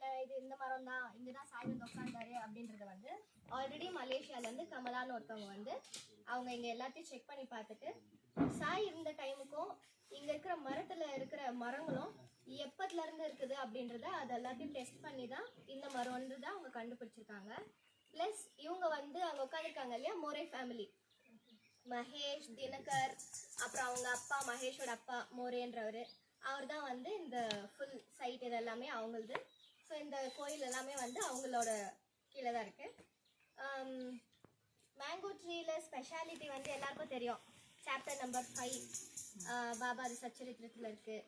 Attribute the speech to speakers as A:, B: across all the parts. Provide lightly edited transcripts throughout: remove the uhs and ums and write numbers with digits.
A: இல்லை இது இந்த மரம் தான் இங்கே தான் சாய் வந்து உட்காந்தாரு அப்படின்றத வந்து ஆல்ரெடி மலேசியாவிலேருந்து கமலான்னு ஒருத்தவங்க வந்து அவங்க இங்கே எல்லாத்தையும் செக் பண்ணி பார்த்துட்டு சாய் இருந்த டைமுக்கும் இங்கே இருக்கிற மரத்தில் இருக்கிற மரங்களும் எப்பத்துலேருந்து இருக்குது அப்படின்றத அது எல்லாத்தையும் டெஸ்ட் பண்ணி தான் இந்த மரம்ன்றதை அவங்க கண்டுபிடிச்சிருக்காங்க. ப்ளஸ் இவங்க வந்து அங்கே உட்காந்துருக்காங்க இல்லையா, மோரே ஃபேமிலி, மகேஷ், தினகர், அப்புறம் அவங்க அப்பா மகேஷோட அப்பா மோரேன்றவர், அவர் தான் வந்து இந்த ஃபுல் சைட் இது எல்லாமே அவங்களது. ஸோ இந்த கோயில் எல்லாமே வந்து அவங்களோட கீழே தான் இருக்குது. மேங்கோ ட்ரீயில் ஸ்பெஷாலிட்டி வந்து எல்லாருக்கும் தெரியும். சாப்டர் நம்பர் 5 பாபா அது சச்சரித்திரத்தில் இருக்குது.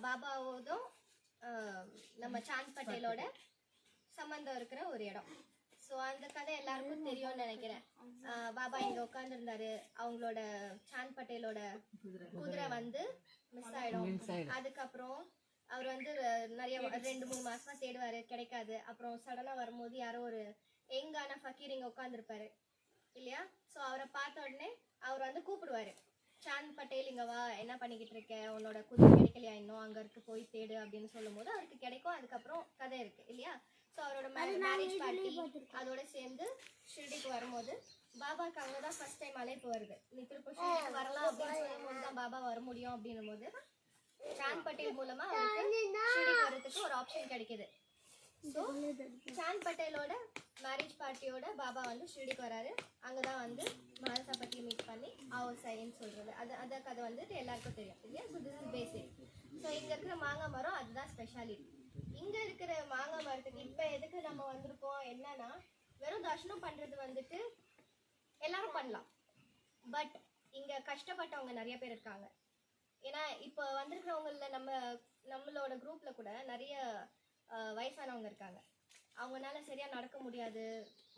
A: பாபாவோதும் நம்ம சாந்த் பட்டேலோட சம்மந்தம் இருக்கிற ஒரு இடம். ஸோ அந்த கதை எல்லாருக்கும் தெரியும்னு நினைக்கிறேன். பாபா இங்கே உட்காந்துருந்தாரு, அவங்களோட சாந்த் பட்டேலோட குதிரை வந்து மிஸ் ஆகிடும். அதுக்கப்புறம் அவர் வந்து நிறைய 2-3 மாசமா தேடுவார், கிடைக்காது. அப்புறம் சடனாக வரும்போது யாரோ ஒரு எங்கான ஃபக்கீர் இங்கே உட்காந்துருப்பாரு இல்லையா. ஸோ அவரை பார்த்த உடனே அவர் வந்து கூப்பிடுவார், சாந்த் பட்டேல் இங்கே வா, என்ன பண்ணிக்கிட்டு இருக்க, உன்னோட குதிரை கிடைக்கலையா இன்னும், அங்கே இருக்கு போய் தேடு அப்படின்னு சொல்லும் போது அவருக்கு கிடைக்கும். அதுக்கப்புறம் கதை இருக்கு இல்லையா. ஸோ அவரோட மேரேஜ் பார்ட்டி அதோட சேர்ந்து ஷிர்டிக்கு வரும்போது பாபாவுக்கு அங்கே தான் ஃபர்ஸ்ட் டைம் அழைப்பு வருது. நீ திருப்ப ஷிர்டிக்கு வரலாம் அப்படின்னு சொல்லும்போது தான் பாபா வர முடியும் அப்படின்னும் போது சாந்த் பட்டேல் மூலமா அவருக்கு ஷிர்டிக்கு வர்றதுக்கு ஒரு ஆப்ஷன் கிடைக்குது. ஸோ சாந்த் பட்டேலோட மேரேஜ் பார்ட்டியோட பாபா வந்து ஷிர்டிக்கு வராரு. அங்கே தான் வந்து மஹல்சா பட்டியை மீட் பண்ணி அவர் சைன்னு சொல்கிறது. அந்த கதை வந்துட்டு எல்லாருக்கும் தெரியும் இல்லையா. So this is basic. So இங்கே இருக்கிற மாங்காய் மரம் அதுதான் ஸ்பெஷாலிட்டி. இங்கே இருக்கிற மாங்காய் மரத்துக்கு இப்போ எதுக்கு நம்ம வந்திருக்கோம் என்னன்னா, வெறும் தர்ஷனம் பண்ணுறது வந்துட்டு எல்லாரும் பண்ணலாம். பட் இங்கே கஷ்டப்பட்டவங்க நிறைய பேர் இருக்காங்க. ஏன்னா இப்போ வந்திருக்கிறவங்களில் நம்மளோட குரூப்பில் கூட நிறைய வயசானவங்க இருக்காங்க. அவங்களால சரியாக நடக்க முடியாது.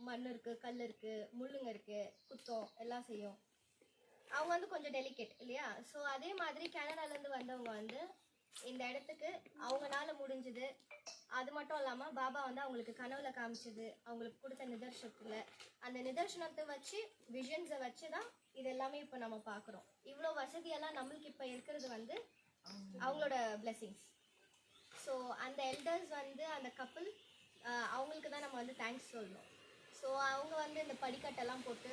A: மண் இருக்குது, கல் இருக்குது, முள்ளுங்க இருக்குது, குத்தம் எல்லாம் செய்யும். அவங்க வந்து கொஞ்சம் டெலிகேட் இல்லையா. ஸோ அதே மாதிரி கனடாலேருந்து வந்தவங்க வந்து இந்த இடத்துக்கு அவங்களால முடிஞ்சது. அது மட்டும் இல்லாமல் பாபா வந்து அவங்களுக்கு கனவுல காமிச்சது, அவங்களுக்கு கொடுத்த நிதர்சனத்தில், அந்த நிதர்சனத்தை வச்சு விஷன்ஸை வச்சு தான் இது எல்லாமே இப்போ நம்ம பார்க்குறோம். இவ்வளோ வசதியெல்லாம் நம்மளுக்கு இப்போ இருக்கிறது வந்து அவங்களோட பிளெஸிங்ஸ். ஸோ அந்த எல்டர்ஸ் வந்து அந்த கப்பல் அவங்களுக்கு தான் நம்ம வந்து தேங்க்ஸ் சொல்லணும். ஸோ அவங்க வந்து இந்த படிக்கட்டெல்லாம் போட்டு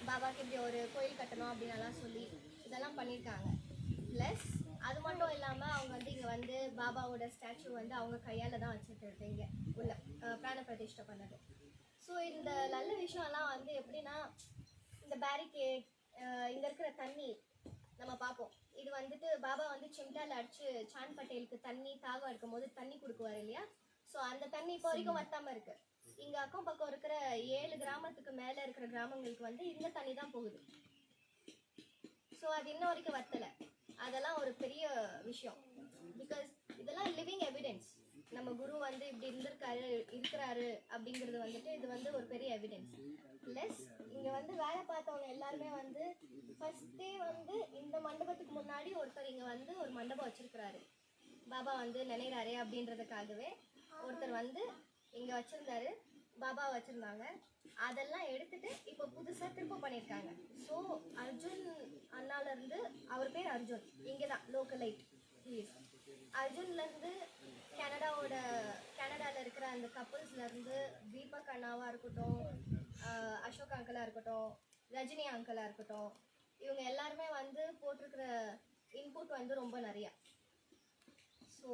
A: பாபாவுக்கு இப்படி ஒரு கோயில் கட்டணும் அப்படின்னலாம் சொல்லி இதெல்லாம் பண்ணியிருக்காங்க. ப்ளஸ் அது மட்டும் இல்லாமல் அவங்க வந்து இங்கே வந்து பாபாவோட ஸ்டாச்சு வந்து அவங்க கையால் தான் வச்சுருக்கிறது இங்கே உள்ள பிராண பிரதிஷ்டை பண்ணது. ஸோ இந்த நல்ல விஷயம்லாம் வந்து எப்படின்னா, இந்த பேரிகேட், இங்கே இருக்கிற தண்ணி நம்ம பார்ப்போம். இது வந்துட்டு பாபா வந்து சிம்டால் அடிச்சு சாந்த் பட்டேலுக்கு தண்ணி தாகம் எடுக்கும் போது தண்ணி கொடுக்குவார் இல்லையா. ஸோ அந்த தண்ணி இப்போ வரைக்கும் வத்தாமல் இருக்கு. இங்கே அக்கம் பக்கம் இருக்கிற 7 கிராமத்துக்கு மேலே இருக்கிற கிராமங்களுக்கு வந்து இந்த தண்ணி தான் போகுது. ஸோ அது இன்ன வரைக்கும் வத்தலை. அதெல்லாம் ஒரு பெரிய விஷயம். பிகாஸ் இதெல்லாம் லிவிங் எவிடென்ஸ். நம்ம குரு வந்து இப்படி இருக்கிறாரு அப்படிங்கிறது வந்துட்டு இது வந்து ஒரு பெரிய எவிடென்ஸ். ப்ளஸ் இங்கே வந்து வேலை பார்த்தவங்க எல்லாருமே வந்து ஃபர்ஸ்டே வந்து இந்த மண்டபத்துக்கு முன்னாடி ஒருத்தர் இங்கே வந்து ஒரு மண்டபம் வச்சிருக்கிறாரு. பாபா வந்து நினைக்கிறாரு அப்படின்றதுக்காகவே ஒருத்தர் வந்து இங்கே வச்சிருந்தாரு, பாபா வச்சிருந்தாங்க. அதெல்லாம் எடுத்துட்டு இப்போ புதுசாக திரும்ப பண்ணியிருக்காங்க. ஸோ அர்ஜுன் அண்ணாலேருந்து, அவர் பேர் அர்ஜுன், இங்கே தான் லோக்கலைட் ப்ளீஸ். அர்ஜுன்லேருந்து கனடாவில் இருக்கிற அந்த கப்புள்ஸ்லேருந்து தீபக் அண்ணாவாக இருக்கட்டும், அசோக் அங்கிளாக இருக்கட்டும், ரஜினி அங்கிளாக இருக்கட்டும், இவங்க எல்லாருமே வந்து போட்டிருக்கிற இன்புட் வந்து ரொம்ப நிறையா. ஸோ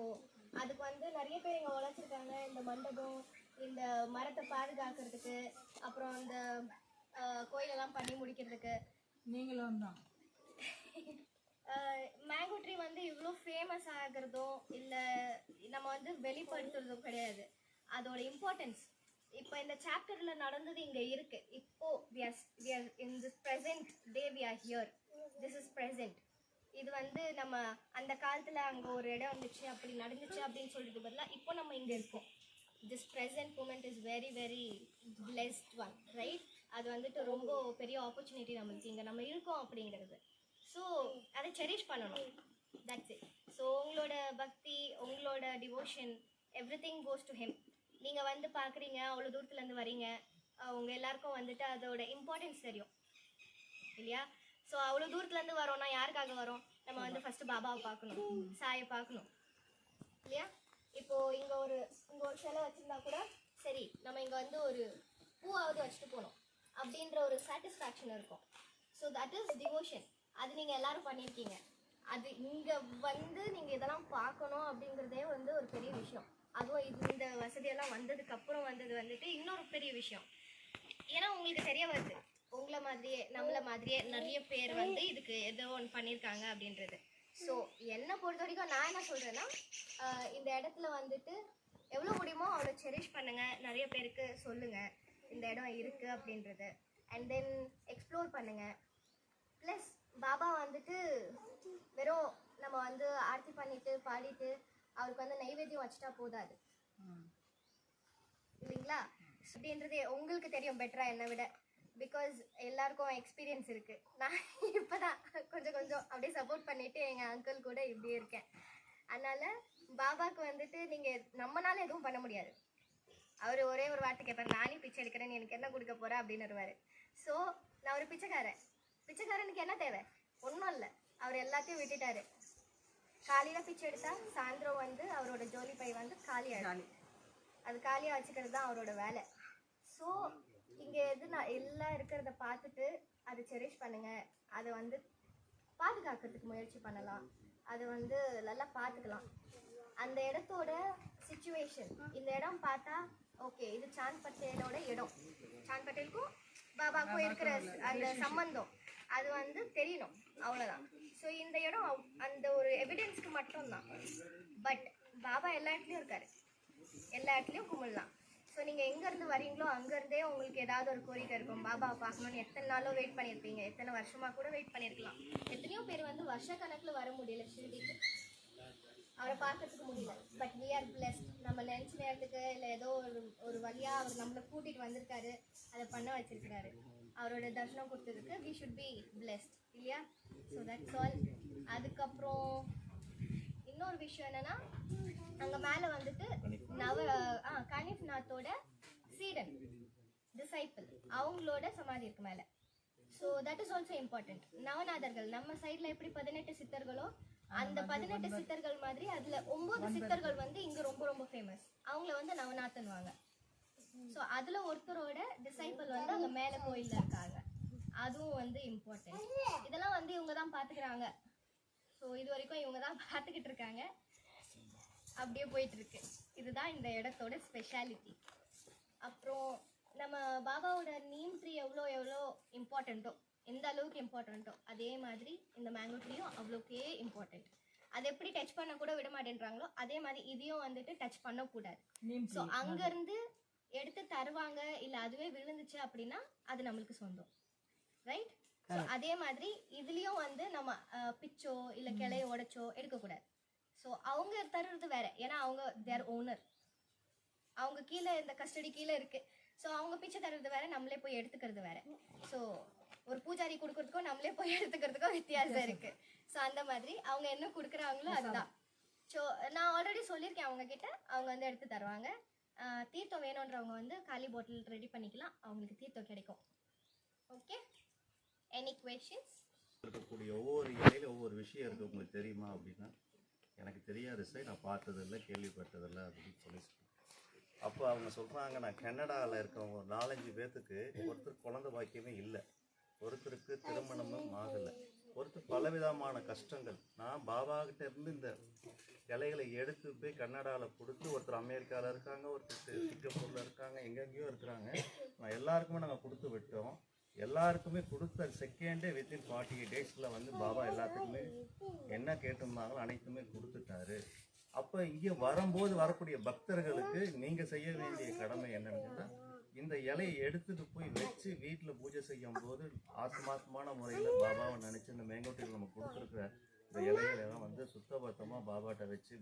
A: அதுக்கு வந்து நிறைய பேர் இங்கே உழைச்சிருக்காங்க. இந்த மண்டபம், இந்த மரத்தை பாதுகாக்கிறதுக்கு, அப்புறம் இந்த கோயிலெல்லாம் பண்ணி முடிக்கிறதுக்கு.
B: நீங்களும் தான்
A: மேங்கோ ட்ரீ வந்து இவ்வளோ ஃபேமஸ் ஆகிறதும் இல்லை நம்ம வந்து வெளிப்படுத்துறதும் கிடையாது. அதோட இம்பார்ட்டன்ஸ் இப்போ இந்த சாப்டரில் நடந்தது இங்கே இருக்குது. இப்போ in this present day we are here. This is present. இது வந்து நம்ம அந்த காலத்தில் அங்கே ஒரு இடம் இருந்துச்சு அப்படி நடந்துச்சு அப்படின்னு சொல்லிட்டு பதிலாக இப்போ நம்ம இங்கே இருக்கோம். This present moment is very very blessed one, right? அது வந்துட்டு ரொம்ப பெரிய ஆப்பர்ச்சுனிட்டி நம்மளுக்கு இங்கே நம்ம இருக்கோம் அப்படிங்கிறது. ஸோ அதை செரிஷ் பண்ணணும். That's it. ஸோ உங்களோட பக்தி, உங்களோட devotion, every thing goes to him. நீங்கள் வந்து பார்க்குறீங்க, அவ்வளோ தூரத்துலேருந்து வரீங்க, உங்கள் எல்லாருக்கும் வந்துட்டு அதோட இம்பார்ட்டன்ஸ் தெரியும் இல்லையா. ஸோ அவ்வளோ தூரத்துலேருந்து வரோம்னா யாருக்காக வரோம்? நம்ம வந்து ஃபஸ்ட்டு பாபாவை பார்க்கணும், சாயை பார்க்கணும் இல்லையா. இப்போது இங்கே இங்க ஒரு சிலை வச்சிருந்தா கூட சரி நம்ம இங்க வந்து ஒரு பூவாவது வச்சுட்டு போகணும் அப்படின்ற ஒரு சாட்டிஸ்ஃபேக்ஷன் இருக்கும். So that is devotion. அது நீங்க எல்லாரும் பண்ணியிருக்கீங்க. அது இங்க வந்து நீங்க இதெல்லாம் பார்க்கணும் அப்படிங்கிறதே வந்து ஒரு பெரிய விஷயம். அதுவும் இந்த வசதியெல்லாம் வந்ததுக்கு அப்புறம் வந்தது வந்துட்டு இன்னொரு பெரிய விஷயம். ஏன்னா உங்களுக்கு தெரிய வருது உங்களை மாதிரியே நம்மள மாதிரியே நிறைய பேர் வந்து இதுக்கு ஏதோ ஒன்று பண்ணியிருக்காங்க அப்படின்றது. ஸோ என்னை பொறுத்த வரைக்கும் நான் என்ன சொல்றேன்னா, இந்த இடத்துல வந்துட்டு எவ்வளோ முடியுமோ அவ்வளோ செரிஷ் பண்ணுங்க, நிறைய பேருக்கு சொல்லுங்க இந்த இடம் இருக்கு அப்படின்றது. அண்ட் தென் எக்ஸ்ப்ளோர் பண்ணுங்க. ப்ளஸ் பாபா வந்துட்டு வெறும் நம்ம வந்து ஆர்த்தி பண்ணிட்டு பாடிட்டு அவருக்கு வந்து நைவேத்தியம் வச்சுட்டா போதாது இல்லைங்களா? அப்படின்றது உங்களுக்கு தெரியும் பெட்டரா என்னை விட. பிகாஸ் எல்லாருக்கும் எக்ஸ்பீரியன்ஸ் இருக்கு. நான் இப்போதான் கொஞ்சம் கொஞ்சம் அப்படியே சப்போர்ட் பண்ணிட்டு எங்கள் அங்கிள் கூட இப்படி இருக்கேன். அதனால பாபாவுக்கு வந்துட்டு நீங்கள் நம்மளால எதுவும் பண்ண முடியாது. அவர் ஒரே ஒரு வார்த்தை கேட்பார், நானே பிச்சை எடுக்கிறேன்னு எனக்கு என்ன கொடுக்க போகிறேன் அப்படின்னு வருவார். ஸோ நான் ஒரு பிச்சைக்காரனுக்கு என்ன தேவை? ஒன்றும் இல்லை. அவர் எல்லாத்தையும் விட்டுட்டாரு. காலையில் பிச்சை எடுத்தா சாயந்தரம் வந்து அவரோட ஜோலி பை வந்து காலியாகும். அது காலியாக வச்சுக்கிறது தான் அவரோட வேலை. ஸோ இங்கே நான் எல்லாம் இருக்கிறத பார்த்துட்டு அதை செரிஷ் பண்ணுங்க. அதை வந்து பாதுகாக்கிறதுக்கு முயற்சி பண்ணலாம். அதை வந்து நல்லா பார்த்துக்கலாம். அந்த இடத்தோட சிச்சுவேஷன், இந்த இடம் பார்த்தா ஓகே இது சாந்த் பட்டேலோட இடம், சாந்த் பட்டேலுக்கும் பாபாவுக்கும் இருக்கிற அந்த சம்பந்தம் அது வந்து தெரியணும், அவ்வளோதான். ஸோ இந்த இடம் அந்த ஒரு எவிடன்ஸ்க்கு மட்டும்தான். பட் பாபா எல்லா இடத்துலையும் இருக்காரு, எல்லா இடத்துலையும் கும்பிடலாம். ஸோ நீங்கள் எங்கேருந்து வரீங்களோ அங்கேருந்தே உங்களுக்கு ஏதாவது ஒரு கோரிக்கை இருக்கும். பாபாவை பார்க்கணுன்னு எத்தனை நாளோ வெயிட் பண்ணியிருப்பீங்க, எத்தனை வருஷமாக கூட வெயிட் பண்ணியிருக்கலாம். எத்தனையோ பேர் வந்து வருஷ கணக்கில் வர முடியல ஷிரடிக்கு, அவரை பார்க்கறதுக்கு முடியல. But we are blessed. நம்ம நினச்ச நேரத்துக்கு இல்லை ஏதோ ஒரு வழியாக அவர் நம்மளை கூட்டிகிட்டு வந்திருக்காரு, அதை பண்ண வச்சிருக்கிறாரு. அவரோட தர்ஷனம் கொடுத்ததுக்கு வி ஷுட் பி பிளெஸ்ட் இல்லையா? So that's all. அதுக்கப்புறம் இன்னொரு விஷயம் என்னன்னா, அங்கே மேலே வந்துட்டு கனிஃப்நாத்தோட சீடன் டிசைபிள் அவங்களோட சமாதி இருக்கு மேலே. So that is also important. நவநாதர்கள் நம்ம சைடில் எப்படி 18 சித்தர்களோ அந்த 18 சித்தர்கள் மாதிரி அதில் 9 சித்தர்கள் வந்து இங்கே ரொம்ப ரொம்ப ஃபேமஸ். அவங்கள வந்து நவநாதன்வாங்க. ஸோ அதில் ஒருத்தரோட டிசைபிள் வந்து அங்கே மேலே கோயிலில் இருக்காங்க. அதுவும் வந்து இம்பார்ட்டன்ட். இதெல்லாம் வந்து இவங்க தான் பார்த்துக்கிறாங்க. ஸோ இது வரைக்கும் இவங்க தான் பார்த்துக்கிட்டு இருக்காங்க. அப்படியே போயிட்டு இருக்கு. இதுதான் இந்த இடத்தோட ஸ்பெஷாலிட்டி. அப்புறம் நம்ம பாபாவோட நீம் ட்ரீ எவ்வளோ இம்பார்ட்டண்ட்டோ, எந்த அளவுக்கு இம்பார்ட்டண்ட்டோ அதே மாதிரி இந்த மேங்கோ ட்ரீயும் அவ்வளோக்கே இம்பார்ட்டண்ட். அதை எப்படி டச் பண்ண கூட விட மாட்டேன்றாங்களோ அதே மாதிரி இதையும் வந்துட்டு டச் பண்ணக்கூடாது. ஸோ அங்கேருந்து எடுத்து தருவாங்க, இல்லை அதுவே விழுந்துச்சு அப்படின்னா அது நம்மளுக்கு சொந்தம், ரைட்? ஸோ அதே மாதிரி இதுலேயும் வந்து நம்ம பிச்சோ இல்லை கிளைய உடைச்சோ எடுக்கக்கூடாது. ஸோ அவங்க தருறது வேற, ஏன்னா அவங்க தேர் ஓனர், அவங்க கீழே இந்த கஸ்டடி கீழே இருக்கு. ஸோ அவங்க பிச்சை தருறது வேற, நம்மளே போய் எடுத்துக்கிறது வேற. ஸோ ஒரு பூஜாரி கொடுக்கறதுக்கும் நம்மளே போய் எடுத்துக்கிறதுக்கும் வித்தியாசம் இருக்கு. ஸோ அந்த மாதிரி அவங்க என்ன கொடுக்குறாங்களோ அதுதான். ஸோ நான் ஆல்ரெடி சொல்லியிருக்கேன் அவங்க கிட்ட, அவங்க வந்து எடுத்து தருவாங்க. தீர்த்தம் வேணுன்றவங்க வந்து காலி பாட்டில் ரெடி பண்ணிக்கலாம், அவங்களுக்கு தீர்த்தம் கிடைக்கும். Okay, any questions?
B: இருக்கக்கூடிய ஒவ்வொரு இலையில ஒவ்வொரு விஷயம் இருக்குது, உங்களுக்கு தெரியுமா அப்படின்னா எனக்கு தெரியாது சார், நான் பார்த்ததில்லை கேள்விப்பட்டதில்லை அப்படின்னு சொல்லி. அப்போ அவங்க சொல்கிறாங்க, நான் கனடாவில் இருக்கவங்க ஒரு 4-5 பேர்த்துக்கு ஒருத்தர் குழந்தை பாக்கியமே இல்லை, ஒருத்தருக்கு திருமணமும் ஆகலை, ஒருத்தர் பலவிதமான கஷ்டங்கள். நான் பாபாக்கிட்ட இருந்து இந்த இலைகளை எடுத்து போய் கன்னடாவில் கொடுத்து, ஒருத்தர் அமெரிக்காவில் இருக்காங்க, ஒருத்தர் சிங்கப்பூரில் இருக்காங்க, எங்கெங்கேயோ இருக்கிறாங்க. நான் எல்லாருக்குமே நாங்கள் கொடுத்து விட்டோம். எல்லாருக்குமே கொடுத்த செகண்டே வித்தின் 48 டேஸில் வந்து பாபா எல்லாத்துக்குமே என்ன கேட்டிருந்தாங்களோ அனைத்துமே கொடுத்துட்டாரு. அப்போ இங்கே வரும்போது வரக்கூடிய பக்தர்களுக்கு நீங்கள் செய்ய வேண்டிய கடமை என்னன்னு கேட்டால், இந்த இலையை எடுத்துகிட்டு போய் வச்சு வீட்டில் பூஜை செய்யும் போது ஆத்மாத்மான முறையில் பாபாவை நினச்சி இந்த மேங்கோட்டியில் நம்ம கொடுத்துருக்குற இந்த இலைகளெல்லாம் வந்து சுத்தபத்தமாக பாபாட்ட வச்சு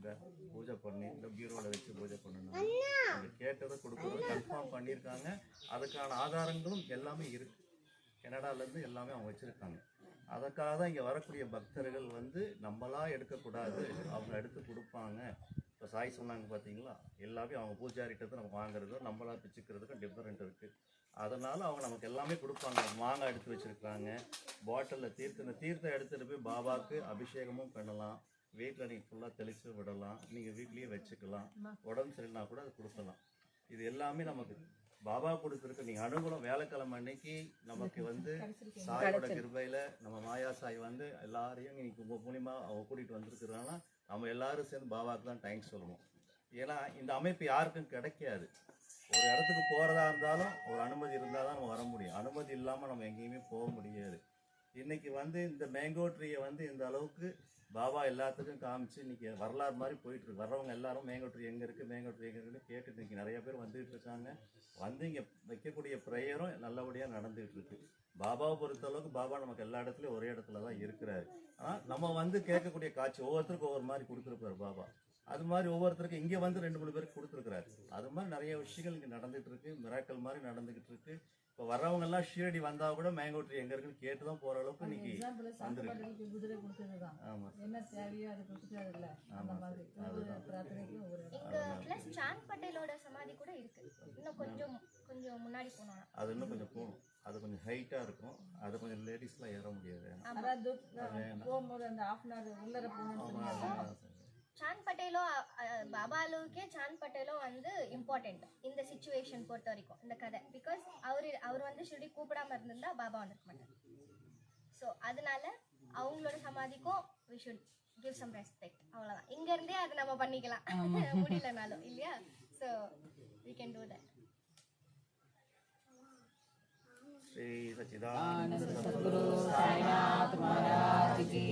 B: பூஜை பண்ணி இந்த பியூரோவில் வச்சு பூஜை பண்ணணும். நீங்கள் கேட்டதை கொடுக்குறது கன்ஃபார்ம் பண்ணியிருக்காங்க. அதுக்கான ஆதாரங்களும் எல்லாமே இருக்குது. கனடாலேருந்து எல்லாமே அவங்க வச்சுருக்காங்க. அதுக்காக தான் இங்கே வரக்கூடிய பக்தர்கள் வந்து நம்மளாக எடுக்கக்கூடாது, அவங்க எடுத்து கொடுப்பாங்க. இப்போ சாய் சொன்னாங்க பார்த்தீங்களா, எல்லாமே அவங்க பூஜாரிட்டத்தை நம்ம வாங்குறதும் நம்மளாக பிச்சுக்கிறதுக்கும் டிஃப்ரெண்ட் இருக்குது. அதனால் அவங்க நமக்கு எல்லாமே கொடுப்பாங்க. மாங்காய் எடுத்து வச்சுருக்காங்க, பாட்டிலில் தீர்த்தம் எடுத்துகிட்டு போய் பாபாவுக்கு அபிஷேகமும் பண்ணலாம், வீட்டில் நீங்கள் ஃபுல்லாக தெளித்து விடலாம், நீங்கள் வீட்லேயே வச்சுக்கலாம், உடம்பு சரியில்லைனா கூட அது கொடுக்கலாம். இது எல்லாமே நமக்கு பாபா கொடுத்துருக்கு. நீங்கள் அனுகூலம் வேலைக்கிழமை அன்னைக்கு நமக்கு வந்து சாயோட கிருபையில் நம்ம மாயா சாய் வந்து எல்லாரையும் இன்னைக்கு உங்கள் மூலிமா அவங்க கூட்டிகிட்டு வந்திருக்கிறாங்கன்னா நம்ம எல்லாரும் சேர்ந்து பாபாவுக்கு தான் தேங்க்ஸ் சொல்லணும். ஏன்னா இந்த அமைப்பு யாருக்கும் கிடைக்காது. ஒரு இடத்துக்கு போகிறதா இருந்தாலும் ஒரு அனுமதி இருந்தால் தான் நம்ம வர முடியும். அனுமதி இல்லாமல் நம்ம எங்கேயுமே போக முடியாது. இன்னைக்கு வந்து இந்த மேங்கோ ட்ரீயை வந்து இந்த அளவுக்கு பாபா எல்லாத்துக்கும் காமிச்சு இன்னைக்கு வரலாறு மாதிரி போயிட்டு இருக்கு. வர்றவங்க எல்லாரும் மேங்கோ ட்ரீ எங்கே இருக்குது, மேங்கோ ட்ரீ எங்கே இருக்குன்னு கேட்டு இன்னைக்கு நிறைய பேர் வந்துகிட்டு இருக்காங்க. வந்து இங்கே வைக்கக்கூடிய ப்ரேயரும் நல்லபடியாக நடந்துகிட்டு இருக்கு. பாபாவை பொறுத்தளவுக்கு பாபா நமக்கு எல்லா இடத்துலையும் ஒரே இடத்துல தான் இருக்கிறாரு. ஆனால் நம்ம வந்து கேட்கக்கூடிய காட்சி ஒவ்வொருத்தருக்கும் ஒவ்வொரு மாதிரி கொடுத்துருப்பாரு பாபா. அது மாதிரி ஒவ்வொருத்தருக்கும் இங்கே வந்து 2-3 பேருக்கு கொடுத்துருக்குறாரு. அது மாதிரி நிறைய விஷயங்கள் இங்கே நடந்துகிட்டு இருக்கு. மிராக்கல் மாதிரி நடந்துகிட்டு இருக்கு. இப்போ வர்றவங்க எல்லாம் ஷீரடி வந்தா கூட மேங்கோ ட்ரீ எங்க இருக்குன்னு கேட்டு தான் போற அளவுக்கு இன்னைக்கு
C: சாப்பிட்டு குதிரை கொடுத்ததுதான்.
B: ஆமா
C: என்ன தேவையோ அதை கொடுத்துட்டாருல்ல, அந்த மாதிரி ஒவ்வொரு பிரார்த்தனைக்கும் ஒவ்வொரு
A: இங்க பிளஸ் சாந்த் பட்டேலோட சமாதி கூட இருக்கு. இன்னும் கொஞ்சம் முன்னாடி போனோம்.
B: அது இன்னும் கொஞ்சம் போகணும். அது கொஞ்சம் ஹைட்டா இருக்கும். அது கொஞ்சம் லேடிஸ்லாம் ஏற முடியாது.
C: அதாவது போகும்போது அந்த ½ அன் ஹவர் உள்ளர போகணும்.
A: சாந்த் பட்டேலோ பாபாலுக்கே சாந்த் பட்டேலோ வந்து இம்பார்ட்டன்ட் இந்த சிச்சுவேஷன் பொறுத்த வரைக்கும் இந்த கதை. பிகாஸ் அவர் வந்து ஷிரடி கூப்பிடாம இருந்திருந்தா பாபா வந்திருக்க மாட்டார். ஸோ அதனால அவங்களோட சமாதிக்கும் we should give some respect. அவ்வளோதான். இங்க இருந்தே அதை நம்ம பண்ணிக்கலாம் முடியலனாலும் இல்லையா. So we can do that.
B: Shri Sachchidananda
C: Sadguru Sainath Maharaj Ki